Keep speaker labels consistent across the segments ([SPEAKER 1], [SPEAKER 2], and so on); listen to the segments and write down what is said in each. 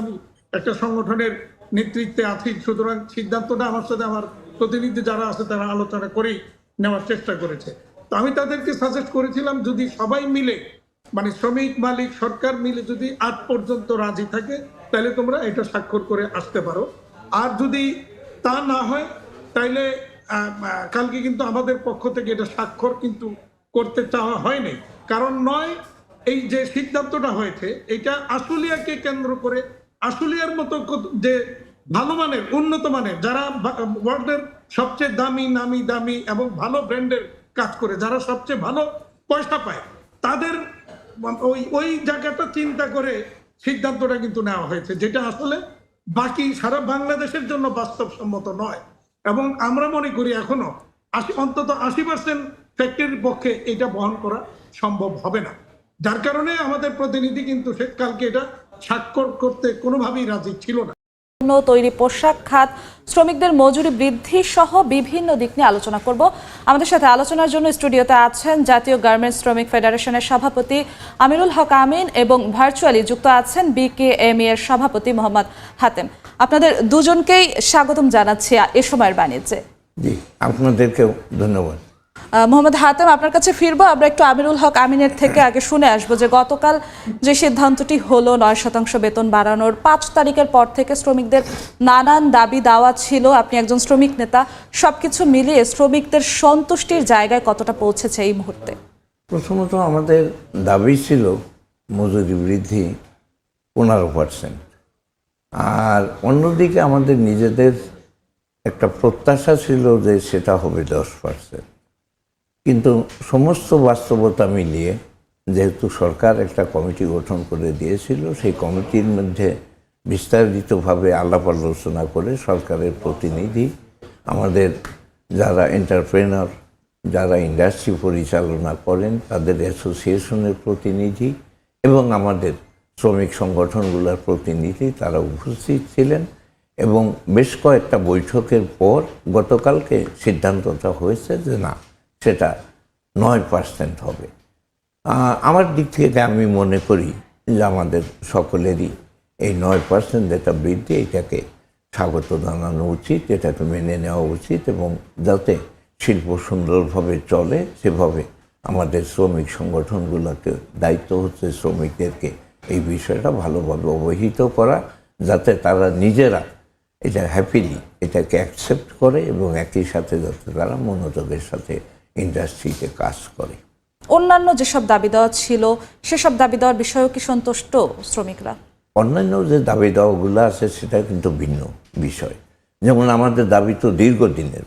[SPEAKER 1] আমি একটা সংগঠনের নেতৃত্বে আছি, সুতরাং সিদ্ধান্তটা আমার সাথে আমার প্রতিনিধি যারা আছে তারা আলোচনা করেই নেওয়ার চেষ্টা করেছে। তো আমি তাদেরকে সাজেস্ট করেছিলাম যদি সবাই মিলে মানে শ্রমিক মালিক সরকার মিলে যদি ৮ পর্যন্ত রাজি থাকে তাহলে তোমরা এটা স্বাক্ষর করে আসতে পারো। আর যদি তা না হয় তাইলে কালকে কিন্তু আমাদের পক্ষ থেকে এটা স্বাক্ষর কিন্তু করতে চাওয়া হয়নি। কারণ নয়, এই যে সিদ্ধান্তটা হয়েছে এটা আশুলিয়াকে কেন্দ্র করে, আশুলিয়ার মতো যে ভালো মানের উন্নত মানের যারা ওয়ার্ল্ডের সবচেয়ে দামি নামি দামি এবং ভালো ব্র্যান্ডের কাজ করে, যারা সবচেয়ে ভালো পয়সা পায়, তাদের ওই জায়গাটা চিন্তা করে সিদ্ধান্তটা কিন্তু নেওয়া হয়েছে, যেটা আসলে বাকি সারা বাংলাদেশের জন্য বাস্তবসম্মত নয়। এবং আমরা মনে করি এখনো অন্তত ৮০% ফ্যাক্টরির পক্ষে এটা বহন করা সম্ভব হবে না, যার কারণে আমাদের প্রতিনিধি কিন্তু কালকে এটা স্বাক্ষর করতে কোনোভাবেই রাজি ছিল না।
[SPEAKER 2] তৈরি পোশাক খাত শ্রমিকদের মজুরি বৃদ্ধি সহ বিভিন্ন দিক নিয়ে আলোচনা করব। আমাদের সাথে আলোচনার জন্য স্টুডিওতে আছেন জাতীয় গার্মেন্টস শ্রমিক ফেডারেশনের সভাপতি আমিরুল হক আমিন এবং ভার্চুয়ালি যুক্ত আছেন বিকেএমই এর সভাপতি মোহাম্মদ হাতেম। আপনাদের দুজনকেই স্বাগতম জানাচ্ছি এ সময়ের বাণিজ্যে।
[SPEAKER 3] জি, আপনাদেরকেও ধন্যবাদ।
[SPEAKER 2] মোহাম্মদ হাতেম, আপনার কাছে ফিরবো। আমরা একটু আমিরুল হক আমিনের থেকে আগে শুনে আসবো যে গতকাল যে সিদ্ধান্তটি হলো ৯% বেতন বাড়ানোর, ৫ তারিখের পর থেকে শ্রমিকদের নানান দাবি দাওয়া ছিল, আপনি একজন শ্রমিক নেতা, সবকিছু মিলিয়ে শ্রমিকদের সন্তুষ্টির জায়গায় কতটা পৌঁছেছে এই মুহূর্তে?
[SPEAKER 3] প্রথমত আমাদের দাবি ছিল মজুরি বৃদ্ধি 15%, আর অন্যদিকে আমাদের নিজেদের একটা প্রত্যাশা ছিল যে সেটা হবে 10%। কিন্তু সমস্ত বাস্তবতা মিলিয়ে যেহেতু সরকার একটা কমিটি গঠন করে দিয়েছিল, সেই কমিটির মধ্যে বিস্তারিতভাবে আলাপ আলোচনা করে সরকারের প্রতিনিধি, আমাদের যারা এন্টারপ্রেনার, যারা ইন্ডাস্ট্রি পরিচালনা করেন তাদের অ্যাসোসিয়েশনের প্রতিনিধি এবং আমাদের শ্রমিক সংগঠনগুলোর প্রতিনিধি তারা উপস্থিত ছিলেন। এবং বেশ কয়েকটা বৈঠকের পর গতকালকে সিদ্ধান্তটা হয়েছে যে না, সেটা 9% হবে। আমার দিক থেকে আমি মনে করি যে আমাদের সকলেরই এই 9% যেটা বৃদ্ধি, এটাকে স্বাগত জানানো উচিত, এটাকে মেনে নেওয়া উচিত, এবং যাতে শিল্প সুন্দরভাবে চলে সেভাবে আমাদের শ্রমিক সংগঠনগুলোকে দায়িত্ব হচ্ছে শ্রমিকদেরকে এই বিষয়টা ভালোভাবে অবহিত করা, যাতে তারা নিজেরা এটা হ্যাপিলি এটাকে অ্যাকসেপ্ট করে এবং একই সাথে যাতে তারা মনোযোগের সাথে ইন্ডাস্ট্রিতে কাজ করে।
[SPEAKER 2] অন্যান্য যেসব দাবি দেওয়া ছিল সেসব দাবি দেওয়ার বিষয়েও কি সন্তুষ্ট শ্রমিকরা?
[SPEAKER 3] অন্যান্য যে দাবি দেওয়াগুলো আছে সেটা কিন্তু ভিন্ন বিষয়। যেমন আমাদের দাবি তো দীর্ঘদিনের,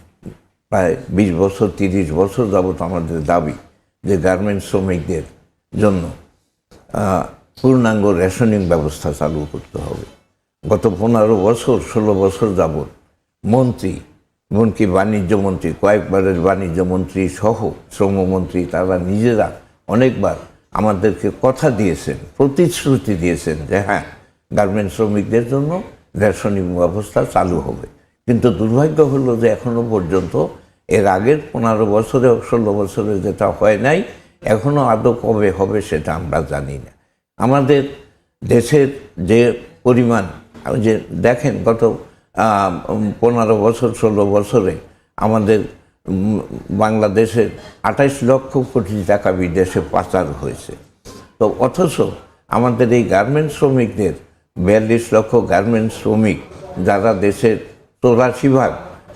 [SPEAKER 3] প্রায় 20 বছর 30 বছর যাবত আমাদের দাবি যে গার্মেন্টস শ্রমিকদের জন্য পূর্ণাঙ্গ রেশনিং ব্যবস্থা চালু করতে হবে। গত 15 বছর 16 বছর যাবত মন্ত্রী, এমনকি বাণিজ্য মন্ত্রী, কয়েকবারের বাণিজ্য মন্ত্রী সহ শ্রমমন্ত্রী, তারা নিজেরা অনেকবার আমাদেরকে কথা দিয়েছেন, প্রতিশ্রুতি দিয়েছেন যে হ্যাঁ, গার্মেন্টস শ্রমিকদের জন্য রেশনিং ব্যবস্থা চালু হবে। কিন্তু দুর্ভাগ্য হলো যে এখনও পর্যন্ত এর আগের 15 বছরে 16 বছরে যেটা হয় নাই, এখনও আদৌ কবে হবে সেটা আমরা জানি না। আমাদের দেশের যে পরিমাণ, যে দেখেন গত 15 বছর 16 বছরে আমাদের বাংলাদেশের 28 লক্ষ কোটি টাকা বিদেশে পাচার হয়েছে। তো অথচ আমাদের এই গার্মেন্টস শ্রমিকদের 42 লক্ষ গার্মেন্টস শ্রমিক যারা দেশের 84%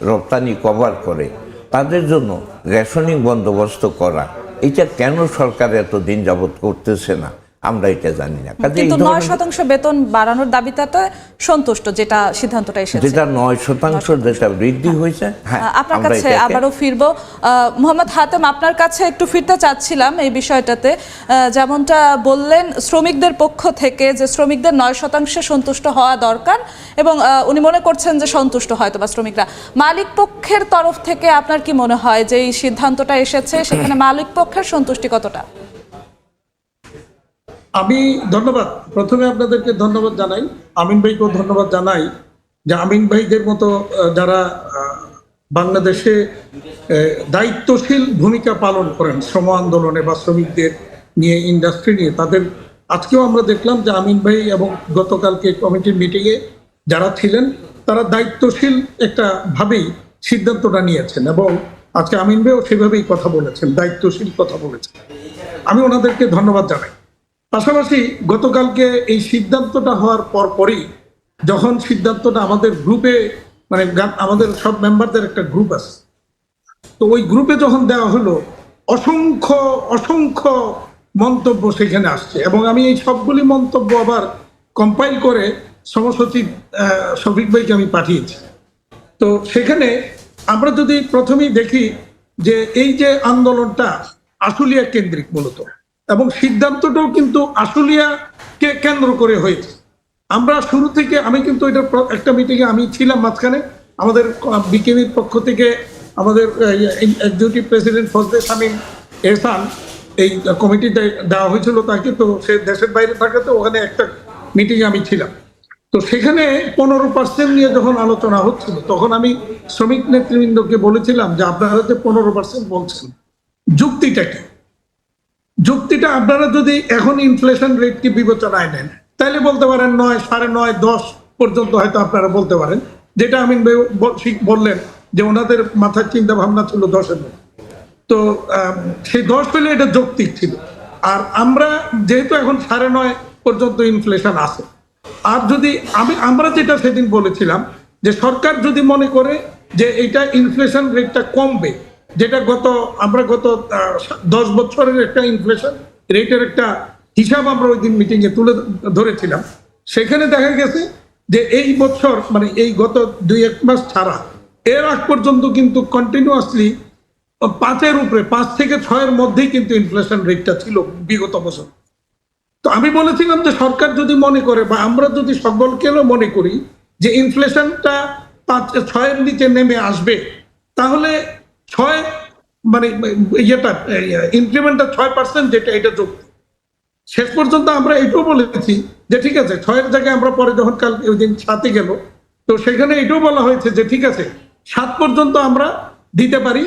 [SPEAKER 3] রপ্তানি কভার করে, তাদের জন্য রেশনিং বন্দোবস্ত করা, এটা কেন সরকার এতদিন যাবৎ করতেছে না আমরা এটা জানি না।
[SPEAKER 2] কিন্তু 9% বেতন বাড়ানোর দাবিটাতে সন্তুষ্ট, যেটা সিদ্ধান্তটা এসেছে,
[SPEAKER 3] যেটা 9% যেটা বৃদ্ধি হয়েছে। হ্যাঁ,
[SPEAKER 2] আপনার কাছে আবারও ফিরবো। মোহাম্মদ হাতেম, আপনার কাছে একটু ফিরতে চাচ্ছিলাম এই বিষয়টাতে। যেমনটা বললেন শ্রমিকদের পক্ষ থেকে যে শ্রমিকদের 9% সন্তুষ্ট হওয়া দরকার, এবং উনি মনে করছেন যে সন্তুষ্ট হয়তো বা শ্রমিকরা। মালিক পক্ষের তরফ থেকে আপনার কি মনে হয় যে এই সিদ্ধান্তটা এসেছে সেখানে মালিক পক্ষের সন্তুষ্টি কতটা?
[SPEAKER 1] আমি ধন্যবাদ, প্রথমে আপনাদেরকে ধন্যবাদ জানাই, আমিন ভাইকেও ধন্যবাদ জানাই যে আমিন ভাইদের মতো যারা বাংলাদেশে দায়িত্বশীল ভূমিকা পালন করেন শ্রম আন্দোলনে বা শ্রমিকদের নিয়ে, ইন্ডাস্ট্রি নিয়ে, তাদের আজকেও আমরা দেখলাম যে আমিন ভাই এবং গতকালকে কমিটির মিটিংয়ে যারা ছিলেন তারা দায়িত্বশীল একটা ভাবেই সিদ্ধান্তটা নিয়েছেন, এবং আজকে আমিন ভাইও সেভাবেই কথা বলেছেন, দায়িত্বশীল কথা বলেছেন। আমি ওনাদেরকে ধন্যবাদ জানাই। পাশাপাশি গতকালকে এই সিদ্ধান্তটা হওয়ার পরই যখন সিদ্ধান্তটা আমাদের গ্রুপে, মানে আমাদের সব মেম্বারদের একটা গ্রুপ আছে, তো ওই গ্রুপে যখন দেওয়া হলো অসংখ্য অসংখ্য মন্তব্য সেখানে আসছে, এবং আমি এই সবগুলি মন্তব্য আবার কম্পাইল করে সহসচিব শফিক ভাইকে আমি পাঠিয়েছি। তো সেখানে আমরা যদি প্রথমেই দেখি যে এই যে আন্দোলনটা আশুলিয়া কেন্দ্রিক মূলত, এবং সিদ্ধান্তটাও কিন্তু আশুলিয়াকে কেন্দ্র করে হয়েছে। আমরা শুরু থেকে, আমি কিন্তু এটা একটা মিটিংয়ে আমি ছিলাম মাঝখানে, আমাদের বিকেবির পক্ষ থেকে আমাদের এক্সিকিউটিভ প্রেসিডেন্ট ফজলে শামীম এহসান এই কমিটিতে দেওয়া হয়েছিল তাকে, তো সে দেশের বাইরে থাকাতে ওখানে একটা মিটিংয়ে আমি ছিলাম। তো সেখানে 15% নিয়ে যখন আলোচনা হচ্ছিল তখন আমি শ্রমিক নেতৃবৃন্দকে বলেছিলাম যে আপনারা যে 15% বলছেন, যুক্তিটা কি? যুক্তিটা আপনারা যদি এখন ইনফ্লেশন রেটকে বিবেচনায় নেন তাহলে বলতে পারেন 9, 9.5, 10 পর্যন্ত হয়তো আপনারা বলতে পারেন, যেটা আমিন ভাই বললেন যে ওনাদের মাথার চিন্তা ভাবনা ছিল 10-এর মধ্যে। তো সেই 10 হলে এটা যৌক্তিক ছিল। আর আমরা যেহেতু এখন 9.5 পর্যন্ত ইনফ্লেশন আছে, আর যদি আমরা যেটা সেদিন বলেছিলাম যে সরকার যদি মনে করে যে এটা ইনফ্লেশন রেটটা কমবে, যেটা আমরা গত 10 বছরের একটা ইনফ্লেশন রেটের একটা হিসাব আমরা ওই দিন মিটিংয়ে তুলে ধরেছিলাম, সেখানে দেখা গেছে যে এই বছর, মানে এই গত 2-1 মাস ছাড়া এর আগ পর্যন্ত কিন্তু কন্টিনিউয়াসলি 5-এর উপরে, 5 থেকে 6-এর মধ্যেই কিন্তু ইনফ্লেশন রেটটা ছিল বিগত বছর। তো আমি বলেছিলাম যে সরকার যদি মনে করে, বা আমরা যদি সকলকেও মনে করি যে ইনফ্লেশনটা 5-6-এর নিচে নেমে আসবে, তাহলে 6, মানে ইনক্রিমেন্টটা 6% যেটা, এটা যোগ। শেষ পর্যন্ত আমরা এটাও বলেছি যে ঠিক আছে 6-এর জায়গায় আমরা পরে যখন কাল ওই দিন 7-এ গেল, তো সেখানে এটাও বলা হয়েছে যে ঠিক আছে 7 পর্যন্ত আমরা দিতে পারি,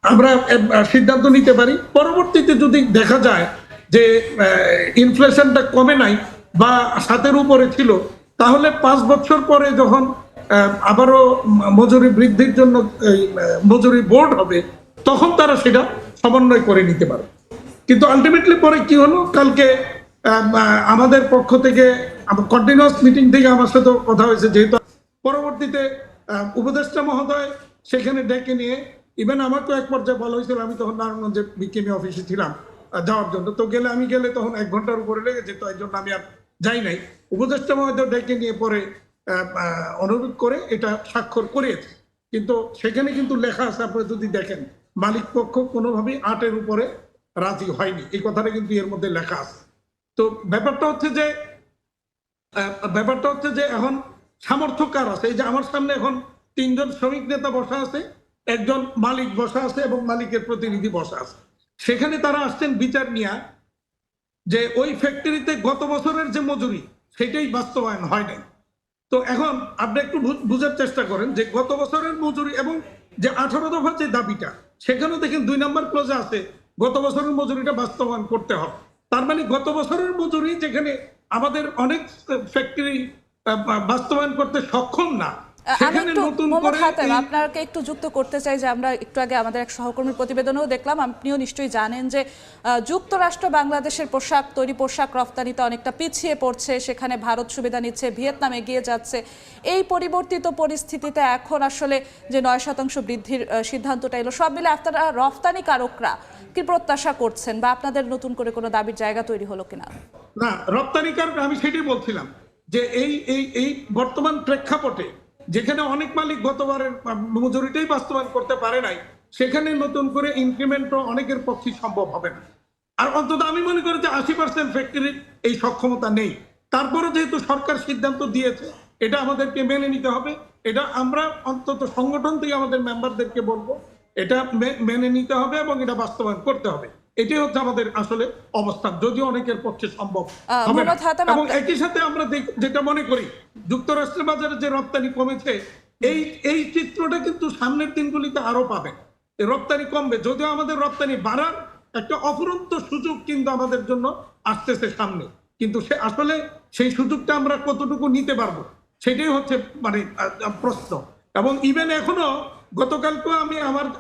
[SPEAKER 1] আমরা সিদ্ধান্ত নিতে পারি। পরবর্তীতে যদি দেখা যায় যে ইনফ্লেশনটা কমে নাই বা 7-এর উপরে ছিল, তাহলে 5 বছর পরে যখন আবারও মজুরি বৃদ্ধির জন্য মজুরি বোর্ড হবে, তখন তারা সেটা সমন্বয় করে নিতে পারে। কিন্তু আলটিমেটলি পরে কি হলো, কালকে আমাদের পক্ষ থেকে কন্টিনিউয়াস মিটিং থেকে আমার সাথে কথা হয়েছে, যেহেতু পরবর্তীতে উপদেষ্টা মহোদয় সেখানে ডেকে নিয়ে, ইভেন আমাকেও এক পর্যায়ে বলা হয়েছিল, আমি তখন নারায়ণগঞ্জে বিকেমি অফিসে ছিলাম যাওয়ার জন্য, তো আমি গেলে তখন 1 ঘন্টার উপরে লেগে যেত, এই জন্য আমি আর যাই নাই। উপদেষ্টা মহোদয় ডেকে নিয়ে পরে অনুরোধ করে এটা স্বাক্ষর করিয়েছে, কিন্তু সেখানে কিন্তু লেখা আছে, আপনারা যদি দেখেন মালিক পক্ষ কোনোভাবেই 8-এর উপরে রাজি হয়নি, এই কথাটা কিন্তু এর মধ্যে লেখা আছে। তো ব্যাপারটা হচ্ছে যে এখন সামর্থ্য কার আছে? এই যে আমার সামনে এখন 3 জন শ্রমিক নেতা বসা আছে, একজন মালিক বসা আছে এবং মালিকের প্রতিনিধি বসা আছে। সেখানে তারা আসছেন বিচার নিয়ে যে ওই ফ্যাক্টরিতে গত বছরের যে মজুরি সেটাই বাস্তবায়ন হয় নাই। তো এখন আপনি একটু বুঝার চেষ্টা করেন যে গত বছরের মজুরি এবং যে 18 দফার যে দাবিটা, সেখানেও দেখেন 2 নম্বর ক্লজে আছে গত বছরের মজুরিটা বাস্তবায়ন করতে হবে। তার মানে গত বছরের মজুরি যেখানে আমাদের অনেক ফ্যাক্টরি বাস্তবায়ন করতে সক্ষম না,
[SPEAKER 2] আমি একটু মোহাম্মদ হাতেম আপনাকে একটু যুক্ত করতে চাই যে আমরা একটু আগে আমাদের এক সহকর্মীর প্রতিবেদনেও দেখলাম, আপনিও নিশ্চয়ই জানেন যে যুক্তরাষ্ট্র বাংলাদেশের পোশাক তৈরি, পোশাক রফতানিতে অনেকটা পিছিয়ে পড়ছে, সেখানে ভারত সুবিধা নিচ্ছে, ভিয়েতনাম এগিয়ে যাচ্ছে। এই পরিবর্তিত পরিস্থিতিতে এখন আসলে যে 9% বৃদ্ধির সিদ্ধান্তটা এলো, সব মিলে আপনারা রফতানিকারকরা কি প্রত্যাশা করছেন, বা আপনাদের নতুন করে কোনো দাবির জায়গা তৈরি হলো কিনা?
[SPEAKER 1] না, রপ্তানিকারক আমি সেটাই বলছিলাম যে এই বর্তমান প্রেক্ষাপটে যেখানে অনেক মালিক গতবারের মজুরিটাই বাস্তবায়ন করতে পারে নাই, সেখানে নতুন করে ইনক্রিমেন্টও অনেকের পক্ষে সম্ভব হবে না। আর অন্তত আমি মনে করি যে 80% ফ্যাক্টরির এই সক্ষমতা নেই। তারপরে যেহেতু সরকার সিদ্ধান্ত দিয়েছে, এটা আমাদেরকে মেনে নিতে হবে। এটা আমরা অন্তত সংগঠন থেকে আমাদের মেম্বারদেরকে বলবো, এটা মেনে নিতে হবে এবং এটা বাস্তবায়ন করতে হবে। এটাই হচ্ছে আমাদের আসলে অবস্থান, যদিও অনেকের পক্ষে সম্ভব হবে না। এবং একই সাথে আমরা যেটা মনে করি, যুক্তরাষ্ট্রের বাজারে যে রপ্তানি কমেছে, এই চিত্রটা কিন্তু সামনের দিনগুলিতে আরো পাবেন। রপ্তানি কমবে, যদিও আমাদের রপ্তানি বাড়ার একটা অফুরন্ত সুযোগ কিন্তু আমাদের জন্য আসতেছে সামনে, কিন্তু সে আসলে সেই সুযোগটা আমরা কতটুকু নিতে পারবো সেটাই হচ্ছে মানে প্রশ্ন। এবং ইভেন এখনো গতকালকে আমি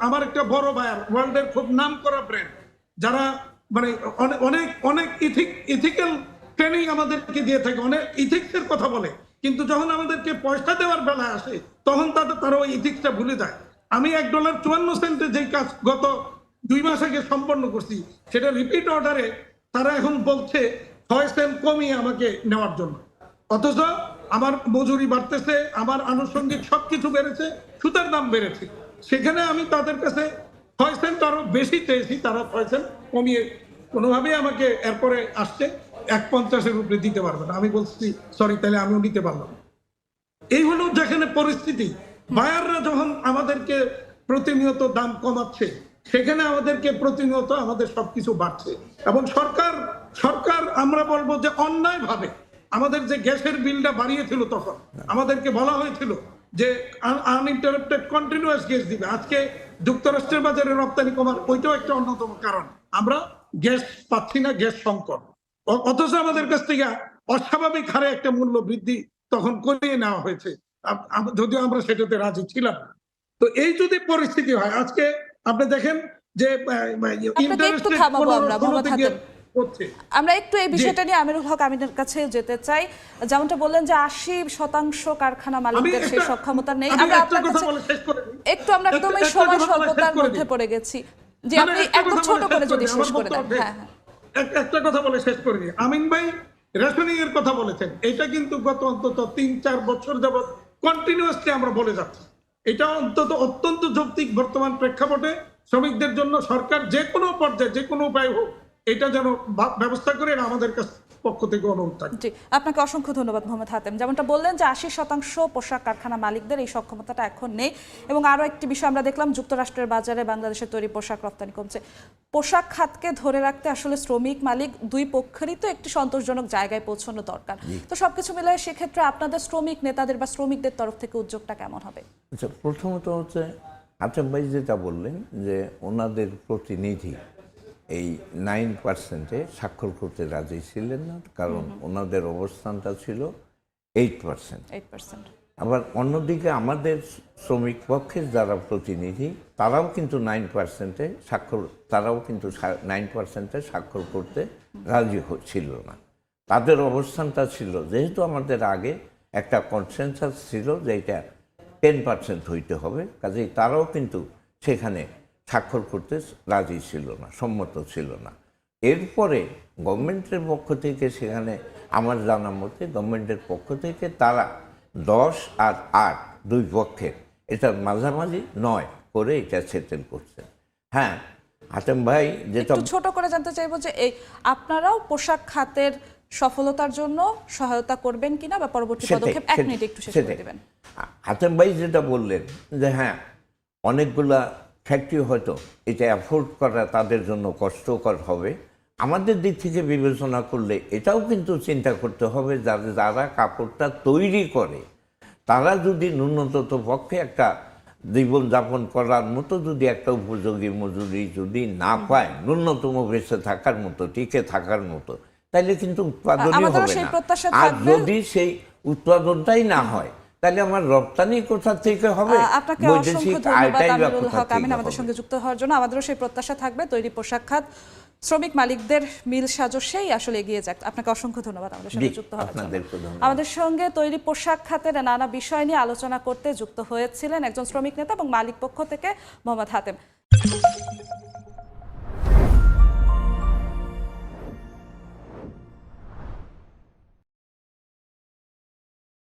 [SPEAKER 1] আমার একটা বড় ভাইয়ার ওয়ার্ল্ডের খুব নাম করা ব্র্যান্ড যারা মানে অনেক অনেক ইথিক্যাল ট্রেনিং আমাদেরকে দিয়ে থাকে, অনেক ইথিক্সের কথা বলে, কিন্তু যখন আমাদেরকে পয়সা দেওয়ার বেলায় আসে তখন তারা ওই ইথিক্সটা ভুলে যায়। আমি $1.54 যেই কাজ গত 2 মাস আগে সম্পন্ন করছি সেটা রিপিট অর্ডারে তারা এখন বলছে 6 সেন্ট কমিয়ে আমাকে নেওয়ার জন্য, অথচ আমার মজুরি বাড়তেছে, আমার আনুষঙ্গিক সবকিছু বেড়েছে, সুতার দাম বেড়েছে। সেখানে আমি তাদের কাছে 6 সেন্ট আরো বেশি চেয়েছি, তারা 6 সেন্ট কমিয়ে কোনোভাবেই আমাকে এরপরে আসছে 1.50 উপরে দিতে পারবে না। আমি বলছি সরি, তাহলে আমিও নিতে পারলাম না। এই হলো যেখানে পরিস্থিতি। বায়াররা যখন আমাদেরকে প্রতিনিয়ত দাম কমাচ্ছে সেখানে আমাদেরকে প্রতিনিয়ত আমাদের সবকিছু বাড়ছে। এবং সরকার আমরা বলবো যে অন্যায় ভাবে আমাদের যে গ্যাসের বিলটা বাড়িয়েছিল তখন আমাদেরকে বলা হয়েছিল যে আনইন্টারাপ্টেড কন্টিনিউয়াস গ্যাস দিবে। আজকে যুক্তরাষ্ট্রের বাজারে রপ্তানি কমার ওইটাও একটা অন্যতম কারণ, আমরা গ্যাস পাচ্ছি না, গ্যাস সংকট। অথচ আমাদের কাছ থেকে অস্বাভাবিক হারে একটা মূল্য বৃদ্ধি তখন করিয়ে নেওয়া হয়েছে, যদিও আমরা সেটাতে রাজি ছিলাম না। তো এই যদি পরিস্থিতি হয়, আজকে আপনি দেখেন যে
[SPEAKER 2] আমরা একটু এই বিষয়টা নিয়ে আমিরুল হক আমিনের কাছে যেতে চাই। যেমনটা বললেন যে 80% কারখানা মালিকদের সেই সক্ষমতা নেই। আমরা আপনার কাছে একটু আমরা একদম এই সময় স্বল্পতার মধ্যে পড়ে গেছি, যে আপনি একদম ছোট করে যদি শেষ করে দেন। হ্যাঁ,
[SPEAKER 1] একটা কথা বলে শেষ করে দিই। আমিন ভাই রেশনিং এর কথা বলেছেন, এটা কিন্তু গত অন্তত 3-4 বছর যাবত কন্টিনিউয়াসলি আমরা বলে যাচ্ছি। এটা অত্যন্ত যৌক্তিক বর্তমান প্রেক্ষাপটে শ্রমিকদের জন্য সরকার যে কোনো পর্যায়ে যে কোনো উপায় হোক এটা যেন ব্যবস্থা করে আমাদের কাছে পক্ষ থেকে অনুরোধ থাকে।
[SPEAKER 2] জি, আপনাকে অসংখ্য ধন্যবাদ মোহাম্মদ হাতেম। যেমনটা বললেন যে 80% পোশাক কারখানা মালিকদের এই সক্ষমতাটা এখন নেই। এবং আরো একটি বিষয় আমরা দেখলাম, যুক্তরাষ্ট্রের বাজারে বাংলাদেশের তৈরি পোশাক রপ্তানি কমছে। পোশাক খাতকে ধরে রাখতে আসলে শ্রমিক মালিক দুই পক্ষেরই তো একটি সন্তোষজনক জায়গায় পৌঁছানো দরকার। তো সবকিছু মিলিয়ে সেক্ষেত্রে আপনাদের শ্রমিক নেতাদের বা শ্রমিকদের তরফ থেকে উদ্যোগটা কেমন হবে?
[SPEAKER 3] আচ্ছা, প্রথমত হচ্ছে হাতেম ভাই যেটা বললেন যে ওনাদের প্রতিনিধি এই 9% স্বাক্ষর করতে রাজি ছিলেন না, কারণ ওনাদের অবস্থানটা ছিল 8%। আবার অন্যদিকে আমাদের শ্রমিক পক্ষের যারা প্রতিনিধি তারাও কিন্তু 9% স্বাক্ষর করতে রাজি ছিল না। তাদের অবস্থানটা ছিল, যেহেতু আমাদের আগে একটা কনসেনসাস ছিল যে এটা 10% হইতে হবে, কাজেই তারাও কিন্তু সেখানে স্বাক্ষর করতে রাজি ছিল না, সম্মত ছিল না। এরপরে গভর্নমেন্টের পক্ষ থেকে সেখানে আমার জানা মতে গভর্নমেন্টের পক্ষ থেকে তারা 10 আর 8 দুই পক্ষের এটার মাঝামাঝি 9 করে এটা সেটেল করছেন। হ্যাঁ, হাতেম ভাই যেটা
[SPEAKER 2] ছোট করে জানতে চাইবো যে এই আপনারাও পোশাক খাতের সফলতার জন্য সহায়তা করবেন কিনা বা পরবর্তী পদক্ষেপ 1 মিনিট একটু শেষ করে দিবেন।
[SPEAKER 3] হাতেম ভাই যেটা বললেন যে হ্যাঁ, অনেকগুলা ফ্যাক্টরি হয়তো এটা অ্যাফোর্ড করা তাদের জন্য কষ্টকর হবে। আমাদের দিক থেকে বিবেচনা করলে এটাও কিন্তু চিন্তা করতে হবে যারা কাপড়টা তৈরি করে তারা যদি ন্যূনতম পক্ষে একটা জীবনযাপন করার মতো যদি একটা উপযোগী মজুরি যদি না পায়, ন্যূনতম বেঁচে থাকার মতো, টিকে থাকার মতো, তাহলে কিন্তু উৎপাদনই হবে না। আর যদি সেই উৎপাদনটাই না হয় তাহলে আমার রপ্তানি কোথা থেকে হবে?
[SPEAKER 2] আপনাকে অসংখ্য ধন্যবাদ আমিরুল হক আমিন আমাদের সঙ্গে যুক্ত হওয়ার জন্য। আমাদেরও সেই প্রত্যাশা থাকবে তৈরি পোশাক খাত শ্রমিক মালিকদের মিল সাজসেই আসলে এগিয়ে যাক। আপনাকে অসংখ্য ধন্যবাদ আমাদের সঙ্গে যুক্ত হওয়ার জন্য। আমাদের সঙ্গে তৈরি পোশাক খাতের নানা বিষয় নিয়ে আলোচনা করতে যুক্ত হয়েছিলেন একজন শ্রমিক নেতা এবং মালিক পক্ষ থেকে মোহাম্মদ হাতেম।